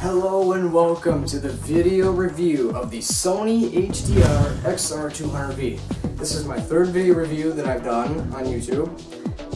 Hello and welcome to the video review of the SONY xr200v. This is my third video review that I've done on YouTube.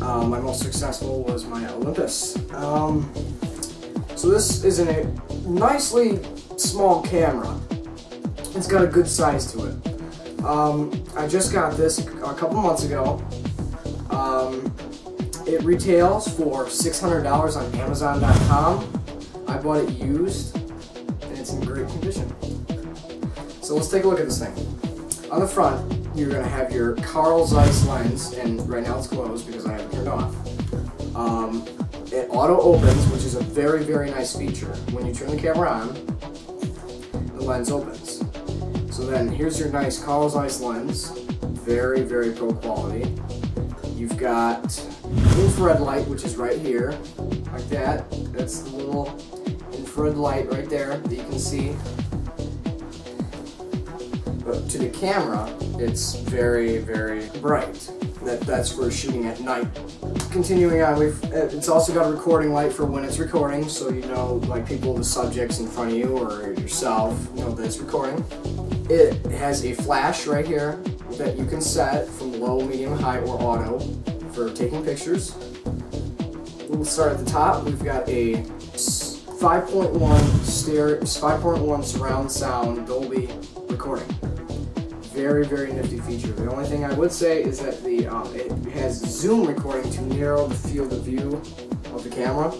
My most successful was my Olympus. So this is a nicely small camera. It's got a good size to it. I just got this a couple months ago. It retails for $600 on Amazon.com. I bought it used, and it's in great condition. So let's take a look at this thing. On the front, you're going to have your ZEISS lens, and right now it's closed because I have it turned off. It auto opens, which is a very, very nice feature. When you turn the camera on, the lens opens. So then here's your nice ZEISS lens, very, very pro quality. You've got infrared light, which is right here, like that. That's the little infrared light right there that you can see. But to the camera, it's very, very bright. That's for shooting at night. Continuing on, it's also got a recording light for when it's recording, so you know, like people, the subjects in front of you or yourself, know that it's recording. It has a flash right here that you can set from low, medium, high, or auto for taking pictures. We'll start at the top. We've got a 5.1 surround sound Dolby recording. Very, very nifty feature. The only thing I would say is that it has zoom recording to narrow the field of view of the camera.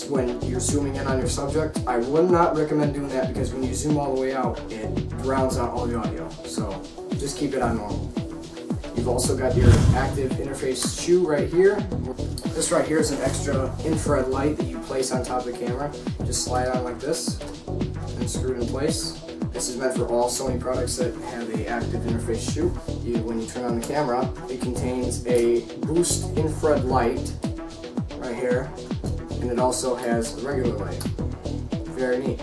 When you're zooming in on your subject, I would not recommend doing that because when you zoom all the way out, it drowns out all the audio. So just keep it on normal. You've also got your active interface shoe right here. This right here is an extra infrared light that you place on top of the camera. Just slide on like this and screw it in place. This is meant for all Sony products that have an active interface shoe. When you turn on the camera, it contains a boost infrared light right here, and it also has a regular light. Very neat.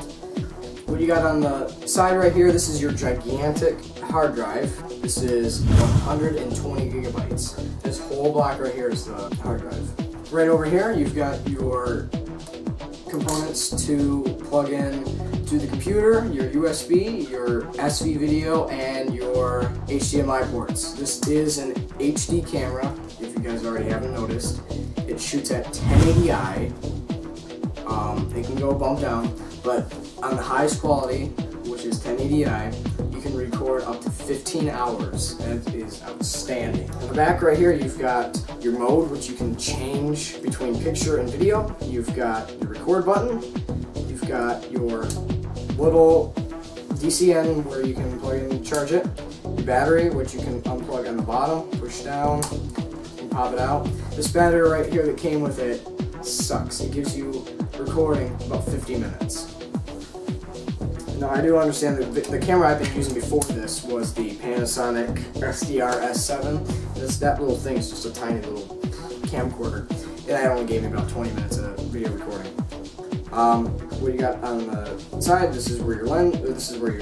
What you got on the side right here, this is your gigantic hard drive. This is 120 gigabytes. This whole block right here is the hard drive. Right over here, you've got your components to plug in to the computer, your USB, your SV video, and your HDMI ports. This is an HD camera, if you guys already haven't noticed. It shoots at 1080i. It can go bump down, but on the highest quality, which is 1080i, you can record up to 15 hours. That is outstanding. On the back right here, you've got your mode, which you can change between picture and video. You've got your record button. You've got your little DCN where you can plug in and charge it. Your battery, which you can unplug on the bottom, push down, and pop it out. This battery right here that came with it sucks. It gives you recording about 50 minutes. Now I do understand that the camera I've been using before this was the Panasonic SDR-S7. That little thing is just a tiny little camcorder. It only gave me about 20 minutes of video recording. What you got on the side, this is where your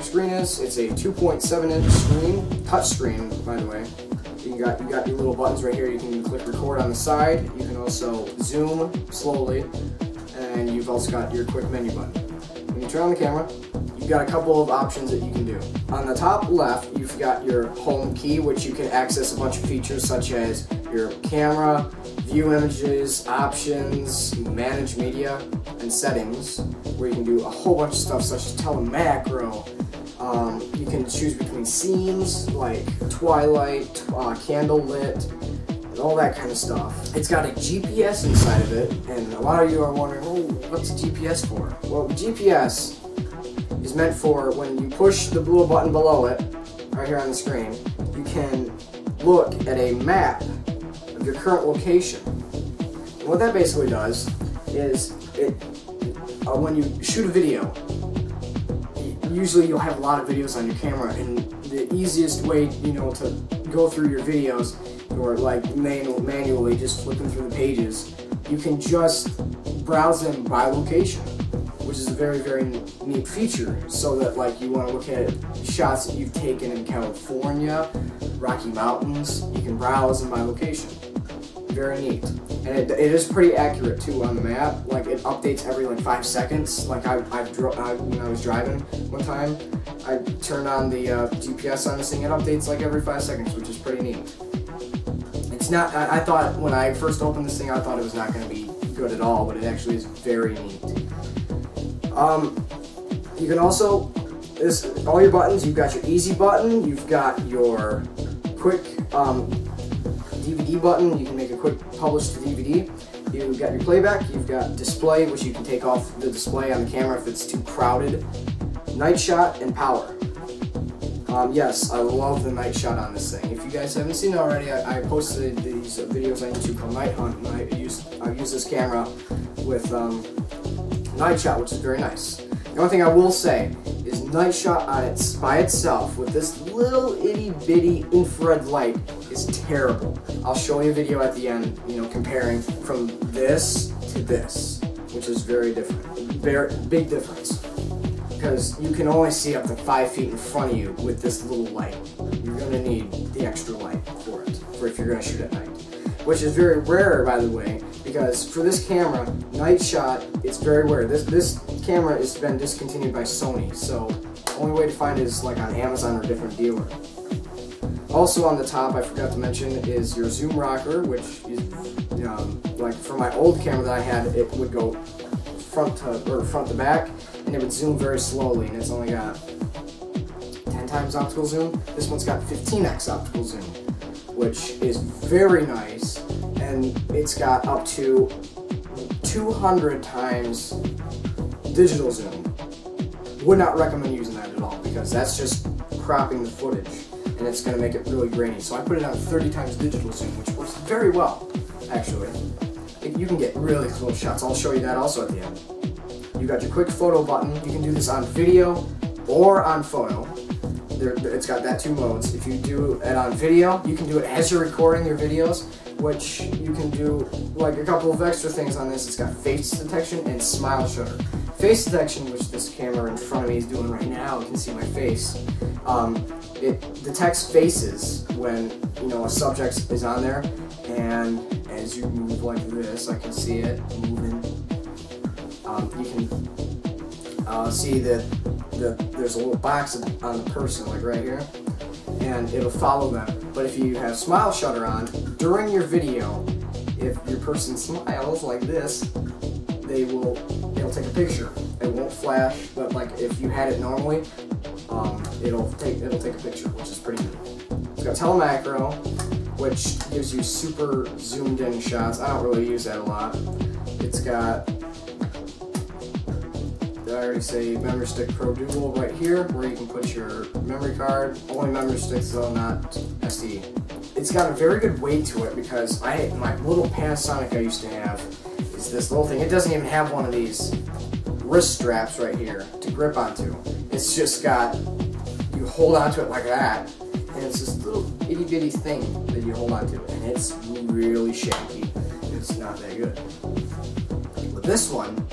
screen is. It's a 2.7-inch screen, touch screen, by the way. You got your little buttons right here. You can click record on the side. You can also zoom slowly, and you've also got your quick menu button. When you turn on the camera, you've got a couple of options that you can do. On the top left, you've got your home key, which you can access a bunch of features such as your camera, view images, options, manage media, and settings, where you can do a whole bunch of stuff such as tele macro. You can choose between scenes like twilight, candle lit, and all that kind of stuff. It's got a GPS inside of it, and a lot of you are wondering, oh, what's a GPS for? Well, GPS is meant for when you push the blue button below it, right here on the screen, you can look at a map of your current location. And what that basically does is, when you shoot a video, usually you'll have a lot of videos on your camera, and the easiest way, to go through your videos, or like manually just flipping through the pages, you can just browse them by location, which is a very, very neat feature. So that like you want to look at shots that you've taken in California, Rocky Mountains, you can browse them by location. Very neat. And it is pretty accurate too on the map. Like it updates every like 5 seconds. Like when I was driving one time, I turned on the GPS on this thing. It updates like every 5 seconds, which is pretty neat. It's not. I thought when I first opened this thing, I thought it was not going to be good at all, but it actually is very neat. You can also all your buttons. You've got your easy button. You've got your quick DVD button. You can make a quick publish to DVD. You've got your playback. You've got display, which you can take off the display on the camera if it's too crowded. Night shot and power. Yes, I love the night shot on this thing. If you guys haven't seen it already, I posted these videos on YouTube called Night Hunt, and I use this camera with night shot, which is very nice. The only thing I will say is night shot by itself with this little itty bitty infrared light is terrible. I'll show you a video at the end, comparing from this to this, which is very different. Very big difference. Because you can only see up to 5 feet in front of you with this little light. You're going to need the extra light for it, if you're going to shoot at night. Which is very rare, by the way, because for this camera, night shot, it's very rare. This camera has been discontinued by Sony, so the only way to find it is like on Amazon or a different dealer. Also on the top, I forgot to mention, is your zoom rocker, which is, like for my old camera that I had, it would go front to back, and it would zoom very slowly, and it's only got 10 times optical zoom. This one's got 15x optical zoom, which is very nice, and it's got up to 200 times digital zoom. Would not recommend using that at all, because that's just cropping the footage, and it's going to make it really grainy. So I put it on 30 times digital zoom, which works very well, actually. You can get really close shots. I'll show you that also at the end. You got your quick photo button. You can do this on video or on photo. It's got that 2 modes. If you do it on video, you can do it as you're recording your videos, which you can do like a couple of extra things on this. It's got face detection and smile shutter. Face detection, which this camera in front of me is doing right now, you can see my face. It detects faces when a subject is on there, and as you move like this, I can see it moving. You can see that there's a little box on the person, like right here, and it'll follow them. But if you have smile shutter on, during your video, if your person smiles like this, it'll take a picture. It won't flash, but like if you had it normally, it'll take a picture, which is pretty neat. It's got telemacro, which gives you super zoomed in shots. I don't really use that a lot. It's got, did I already say memory stick Pro Dual right here, where you can put your memory card. Only memory sticks though, not SD. It's got a very good weight to it, because my little Panasonic I used to have is this little thing. It doesn't even have one of these wrist straps right here to grip onto. It's just got, you hold onto it like that, and it's this little itty bitty thing that you hold onto, and it's really shaky. It's not that good. But this one,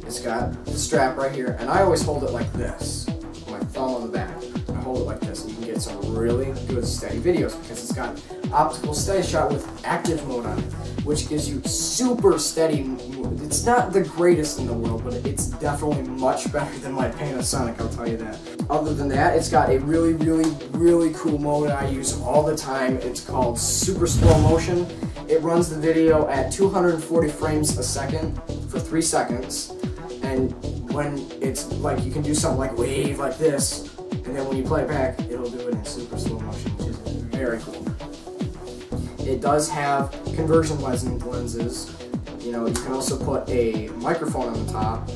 it's got the strap right here, and I always hold it like this, with my thumb on the back. I hold it like this, and you can get some really good steady videos, because it's got optical steady shot with active mode on it, which gives you super steady. It's not the greatest in the world, but it's definitely much better than my Panasonic, I'll tell you that. Other than that, it's got a really, really, really cool mode I use all the time. It's called super slow motion. It runs the video at 240 frames a second for 3 seconds. And when it's like, you can do something like wave like this, and then when you play it back, it'll do it in super slow motion, which is very cool. It does have conversion lenses. You can also put a microphone on the top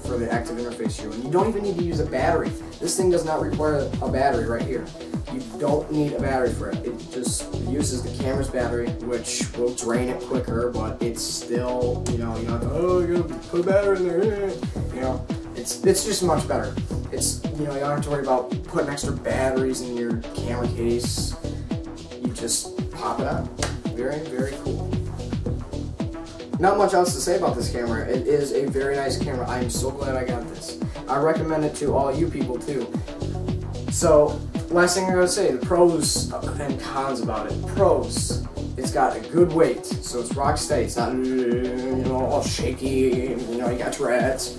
for the active interface shoe, and you don't even need to use a battery. This thing does not require a battery right here. You don't need a battery for it. It just uses the camera's battery, which will drain it quicker, but it's still, you don't have to, you gotta put a battery in there. It's just much better. It's, you don't have to worry about putting extra batteries in your camera case. You just pop it out. Very, very cool. Not much else to say about this camera. It is a very nice camera. I am so glad I got this. I recommend it to all you people too. So, last thing I'm going to say, the pros and cons about it. Pros. It's got a good weight, so it's rock steady. It's not, all shaky. You got Tourette's.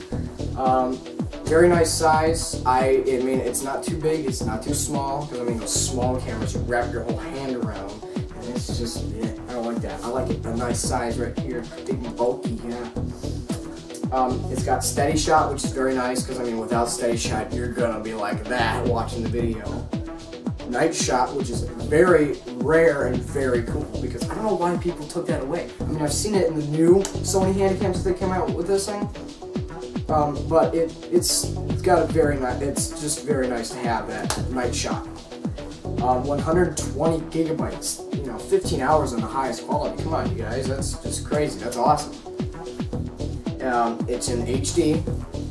Very nice size. I mean, it's not too big. It's not too small. Because I mean, those small cameras, you wrap your whole hand around, and it's just, I don't like that. I like it a nice size right here, big and bulky. Yeah. It's got steady shot, which is very nice. Because I mean, without steady shot, you're gonna be like that watching the video. Night shot, which is very rare and very cool, because I don't know why people took that away. I mean, I've seen it in the new Sony Handycams that came out with this thing, but it's got a very nice. It's just very nice to have that night shot. 120 gigabytes, 15 hours on the highest quality. Come on, you guys, that's just crazy. That's awesome. It's in HD,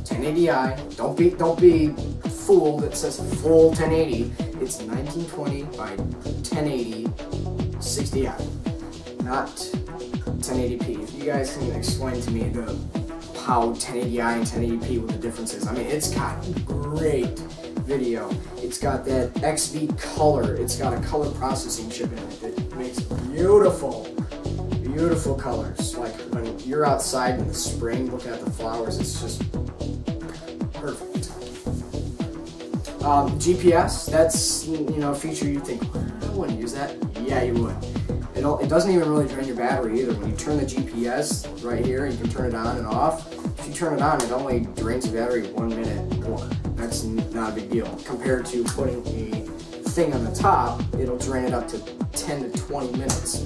1080i. Don't be fooled. It says full 1080. It's 1920 by 1080 60i, not 1080p. If you guys can explain to me how 1080i and 1080p, what the difference is. I mean, it's got great video. It's got that XV color. It's got a color processing chip in it that makes beautiful colors. Like when you're outside in the spring looking at the flowers, it's just perfect. GPS, that's, a feature you think, I wouldn't use that. Yeah, you would. It doesn't even really drain your battery either. When you turn the GPS right here, you can turn it on and off. If you turn it on, it only drains the battery 1 minute more. That's not a big deal. Compared to putting a thing on the top, it'll drain it up to 10 to 20 minutes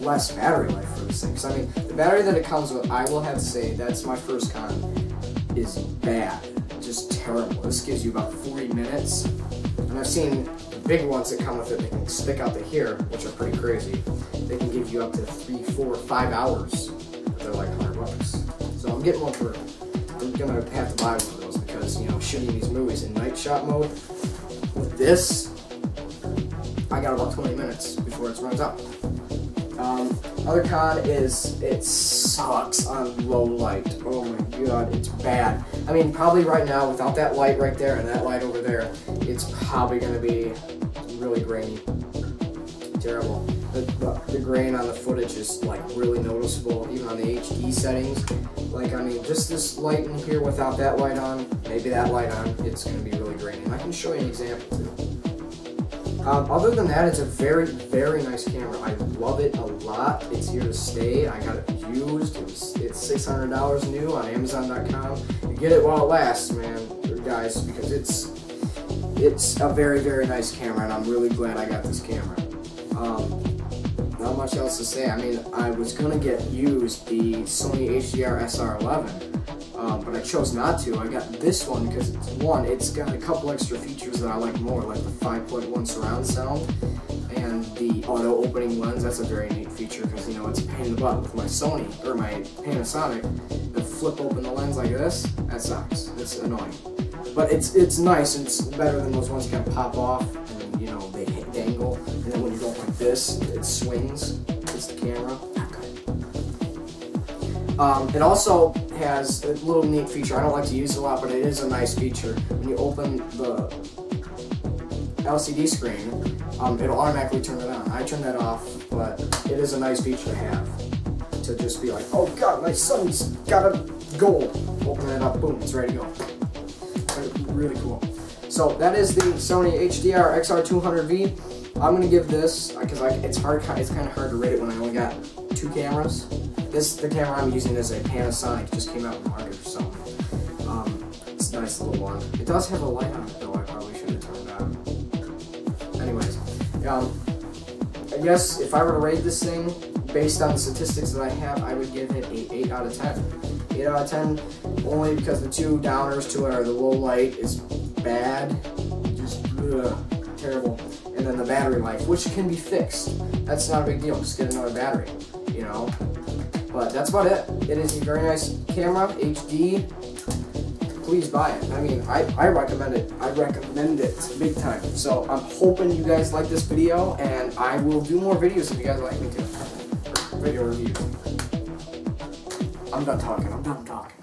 less battery life for this thing. Because I mean, the battery that it comes with, I will have to say, that's my first con, is bad. Just terrible. This gives you about 40 minutes, and I've seen the big ones that come with it. They can stick out to here, which are pretty crazy. They can give you up to 3, 4, 5 hours. But they're like $100. So I'm getting one for. I'm gonna have to buy one of those because shooting these movies in night shot mode with this, I got about 20 minutes before it runs out. Other con is it sucks on low light. Oh my god, it's bad. I mean, probably right now, without that light right there and that light over there, it's probably going to be really grainy. Terrible. The grain on the footage is like really noticeable, even on the HD settings. Like, I mean, just this light in here without that light on, maybe that light on, it's going to be really grainy. And I can show you an example too. Other than that, it's a very, very nice camera. I love it a lot. It's here to stay. I got it used. It's $600 new on Amazon.com. You get it while it lasts, man, guys, because it's a very, very nice camera, and I'm really glad I got this camera. Not much else to say. I mean, I was gonna get used the Sony HDR SR11. But I chose not to. I got this one because it's got a couple extra features that I like more, like the 5.1 surround sound and the auto opening lens. That's a very neat feature because it's a pain in the butt with my Sony or my Panasonic. To flip open the lens like this, that sucks. It's annoying. But it's nice, and it's better than those ones you can pop off and they dangle, and then when you go like this, it swings. It's the camera. It also has a little neat feature. I don't like to use it a lot, but it is a nice feature. When you open the LCD screen, it'll automatically turn it on. I turn that off, but it is a nice feature to have. To just be like, oh god, my son's got a goal. Open it up, boom, it's ready to go. Really cool. So that is the Sony HDR XR200v. I'm gonna give this because it's kind of hard to rate it when I only got 2 cameras. The camera I'm using is a Panasonic. It just came out in the market or something. It's a nice little one. It does have a light on it though. I probably should have turned it on. Anyways, I guess if I were to rate this thing based on the statistics that I have, I would give it a 8 out of 10. 8 out of 10 only because the 2 downers to it are the low light is bad, just terrible, and then the battery life, which can be fixed. That's not a big deal. Just get another battery, But that's about it. It is a very nice camera, HD. Please buy it. I mean, I recommend it. I recommend it big time. So I'm hoping you guys like this video, and I will do more videos if you guys like me to. Video reviews. I'm done talking.